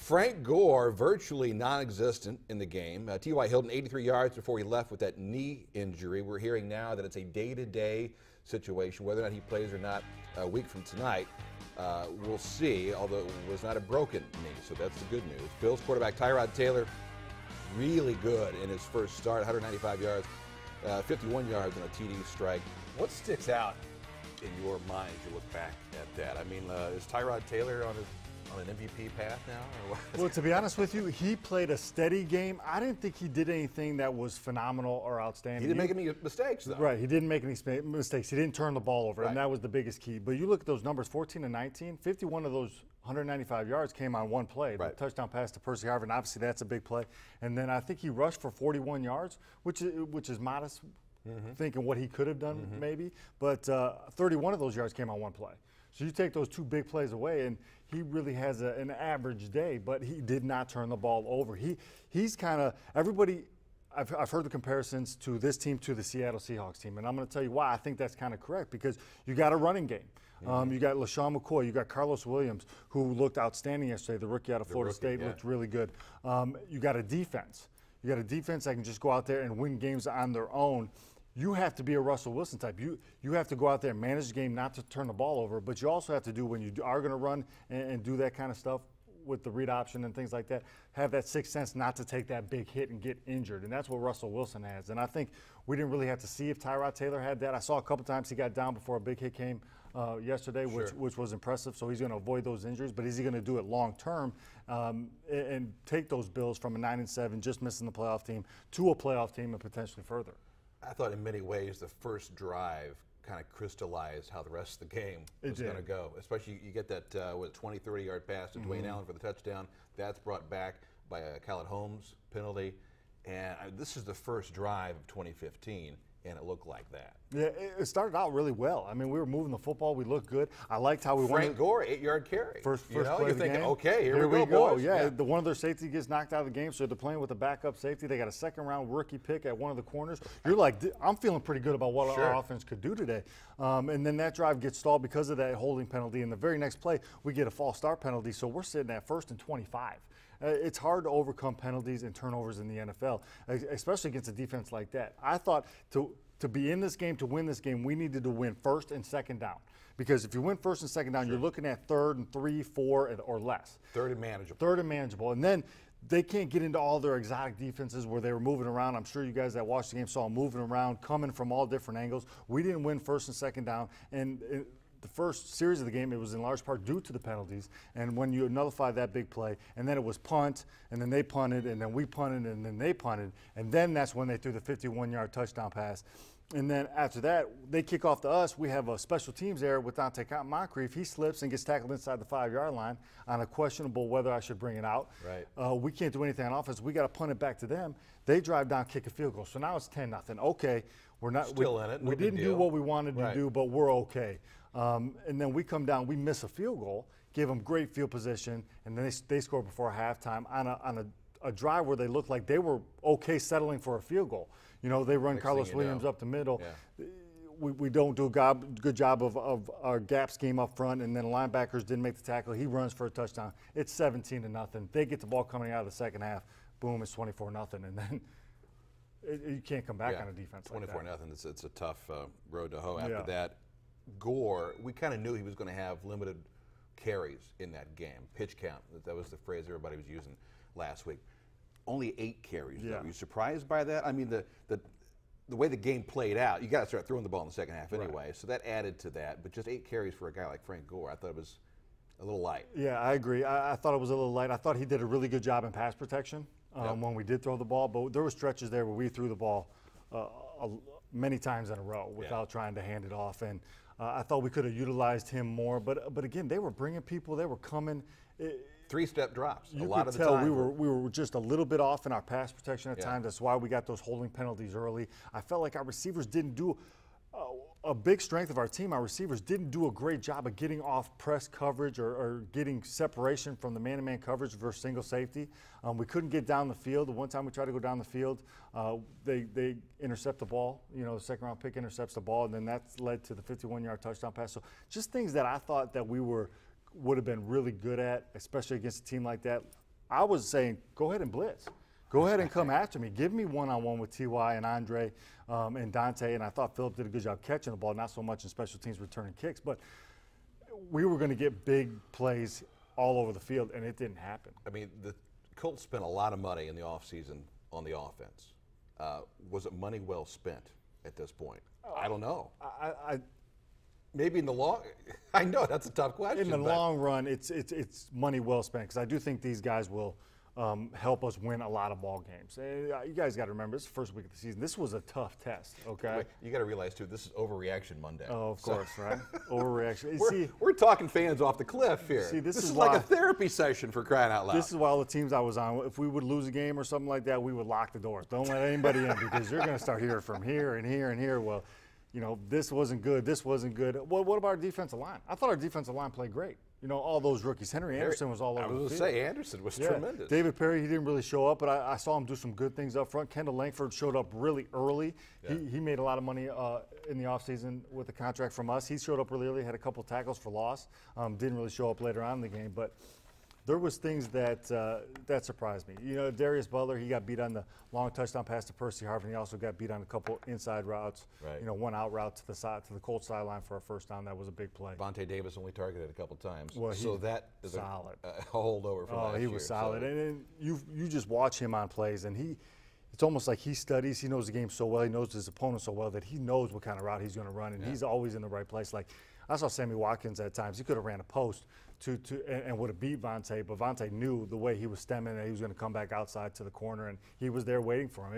Frank Gore, virtually non-existent in the game. T.Y. Hilton, 83 yards before he left with that knee injury. We're hearing now that it's a day-to-day situation. Whether or not he plays or not a week from tonight, we'll see, although it was not a broken knee, so that's the good news. Bills quarterback Tyrod Taylor, really good in his first start, 195 yards, 51 yards on a TD strike. What sticks out in your mind as you look back at that? I mean, is Tyrod Taylor on an MVP path now? Or what? Well, to be honest with you, he played a steady game. I didn't think he did anything that was phenomenal or outstanding. He didn't make any mistakes, though. Right, he didn't make any mistakes. He didn't turn the ball over, right. And that was the biggest key. But you look at those numbers, 14 and 19, 51 of those 195 yards came on one play. Right. The touchdown pass to Percy Harvin, obviously that's a big play. And then I think he rushed for 41 yards, which is modest, thinking what he could have done maybe. But 31 of those yards came on one play. So you take those two big plays away, and he really has an average day, but he did not turn the ball over. He's kind of – everybody – I've heard the comparisons to this team to the Seattle Seahawks team, and I'm going to tell you why I think that's kind of correct, because you got a running game. You got LaShawn McCoy. You got Carlos Williams, who looked outstanding yesterday, the rookie out of Florida State, looked really good. You got a defense. You got a defense that can just go out there and win games on their own. You have to be a Russell Wilson type. You have to go out there and manage the game, not to turn the ball over, but you also have to do, when you are going to run and do that kind of stuff with the read option and things like that, have that sixth sense not to take that big hit and get injured. And that's what Russell Wilson has. And I think we didn't really have to see if Tyrod Taylor had that. I saw a couple times he got down before a big hit came yesterday, which was impressive. So he's going to avoid those injuries, but is he going to do it long term and take those Bills from a 9-7, just missing the playoff team, to a playoff team and potentially further? I thought in many ways the first drive kind of crystallized how the rest of the game was going to go. Especially you get that 20, 30-yard pass to Dwayne Allen for the touchdown. That's brought back by a Khaled Holmes penalty. And this is the first drive of 2015, and it looked like that. Yeah, it started out really well. I mean, we were moving the football. We looked good. I liked how we won. Frank Gore, 8-yard carry. First play you're thinking, game. okay, here we go, boys. Yeah, one of their safety gets knocked out of the game, so they're playing with a backup safety. They got a second-round rookie pick at one of the corners. You're like, I'm feeling pretty good about what our offense could do today. And then that drive gets stalled because of that holding penalty. And the very next play, we get a false start penalty, so we're sitting at 1st and 25. It's hard to overcome penalties and turnovers in the NFL, especially against a defense like that. I thought to be in this game, to win this game, we needed to win first and second down. Because if you win first and second down, you're looking at 3rd and 3, 4, or less. 3rd and manageable. 3rd and manageable. And then they can't get into all their exotic defenses where they were moving around. I'm sure you guys that watched the game saw them moving around, coming from all different angles. We didn't win first and second down. And the first series of the game, it was in large part due to the penalties. And when you nullify that big play, and then it was punt, and then they punted, and then we punted, and then they punted, and then that's when they threw the 51-yard touchdown pass. And then after that, they kick off to us. We have a special teams error with Dante Moncrief. He slips and gets tackled inside the 5-yard line on a questionable whether I should bring it out. Right. We can't do anything on offense. We got to punt it back to them. They drive down, kick a field goal. So now it's 10-0. Okay, we're not still in it. We didn't do what we wanted to do, but we're okay. And then we come down, we miss a field goal, give them great field position, and then they score before halftime on a drive where they looked like they were okay settling for a field goal. You know, they run Carlos Williams up the middle. Yeah. We don't do a good job of our gap scheme up front, and then linebackers didn't make the tackle. He runs for a touchdown. It's 17-0. They get the ball coming out of the second half. Boom, it's 24-0, and then you can't come back on a defense like that. 24-0. It's a tough road to hoe after that. Gore, we kind of knew he was going to have limited carries in that game. Pitch count, that was the phrase everybody was using last week. Only 8 carries. Yeah. Were you surprised by that? I mean, the way the game played out, you got to start throwing the ball in the second half anyway. So that added to that. But just 8 carries for a guy like Frank Gore, I thought it was a little light. Yeah, I agree. I thought it was a little light. I thought he did a really good job in pass protection when we did throw the ball. But there were stretches there where we threw the ball many times in a row without trying to hand it off. And I thought we could have utilized him more. But again, they were bringing people. They were coming. 3-step drops. You could tell we were just a little bit off in our pass protection at times. That's why we got those holding penalties early. I felt like our receivers didn't do a big strength of our team. Our receivers didn't do a great job of getting off press coverage or getting separation from the man-to-man coverage versus single safety. We couldn't get down the field. The one time we tried to go down the field, they intercept the ball. You know, the second-round pick intercepts the ball, and then that's led to the 51-yard touchdown pass. So just things that I thought that we would have been really good at, especially against a team like that. I was saying, go ahead and blitz. Go ahead and come after me. Give me one-on-one with T.Y. and Andre and Dante. And I thought Phillip did a good job catching the ball, not so much in special teams returning kicks. But we were going to get big plays all over the field, and it didn't happen. I mean, the Colts spent a lot of money in the offseason on the offense. Was it money well spent at this point? I don't know. Maybe in the long – I know that's a tough question. In the long run, it's money well spent because I do think these guys will help us win a lot of ball games. You guys got to remember, it's the first week of the season. This was a tough test, okay? Wait, you got to realize, too, this is Overreaction Monday. Oh, of course, right? Overreaction. We're talking fans off the cliff here. See, this is like a therapy session for crying out loud. This is why all the teams I was on, if we would lose a game or something like that, we would lock the doors. Don't let anybody in because you're going to start hearing from here and here and here. Well, you know, this wasn't good, this wasn't good. Well, what about our defensive line? I thought our defensive line played great. You know, all those rookies. Henry Anderson was all over the field. I was going to say, Anderson was tremendous. David Perry, he didn't really show up, but I saw him do some good things up front. Kendall Langford showed up really early. Yeah. He made a lot of money in the offseason with the contract from us. He showed up really early, had a couple tackles for loss. Didn't really show up later on in the game, but there was things that surprised me. You know, Darius Butler, he got beat on the long touchdown pass to Percy Harvin. He also got beat on a couple inside routes. Right. You know, one out route to the Colts sideline for a first down. That was a big play. Vontae Davis only targeted a couple times. Well, so that is solid. A holdover from last year. He was solid. So. And you just watch him on plays, and it's almost like he studies. He knows the game so well. He knows his opponent so well that he knows what kind of route he's going to run, and he's always in the right place. Like I saw Sammy Watkins at times. He could have ran a post and would have beat Vontae, but Vontae knew the way he was stemming that he was going to come back outside to the corner, and he was there waiting for him.